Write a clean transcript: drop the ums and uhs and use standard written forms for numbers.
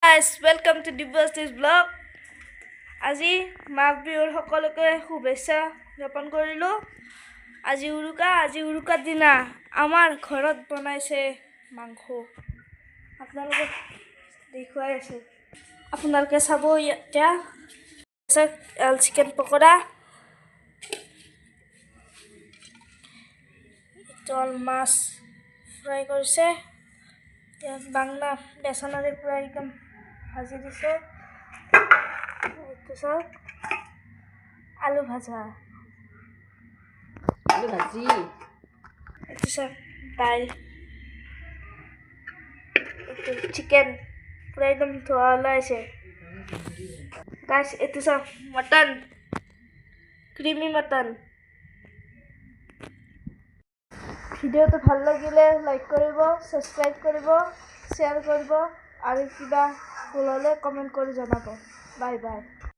Guys, welcome to Diversity's vlog. আজি মাঘ বিহুৰ সকলোকে শুভেচ্ছা জ্ঞাপন কৰিলোঁ। আজি উৰুকাৰ দিনা আমাৰ ঘৰত বনাইছে মাংস। আপোনালোকে দেখুৱাই আছে। আপোনালোকে চাব এতিয়া চিকেন পকোৰা, জল মাছ ফ্ৰাই কৰিছে। বাংলা বেচনেৰে পুৰা একদম ভাজি দিছে। আলু ভাজি দাইল, চিকেন পুৰা একদম ধোৱা ওলাইছে। গাইছ এইটো চাওক মটন, ক্ৰিমি মটন। ভিডিঅ'টো ভাল লাগিলে লাইক কৰিব, ছাবস্ক্ৰাইব কৰিব, শ্বেয়াৰ কৰিব আৰু কিবা ভুল হ'লে কমেণ্ট কৰি জনাব। Bye bye.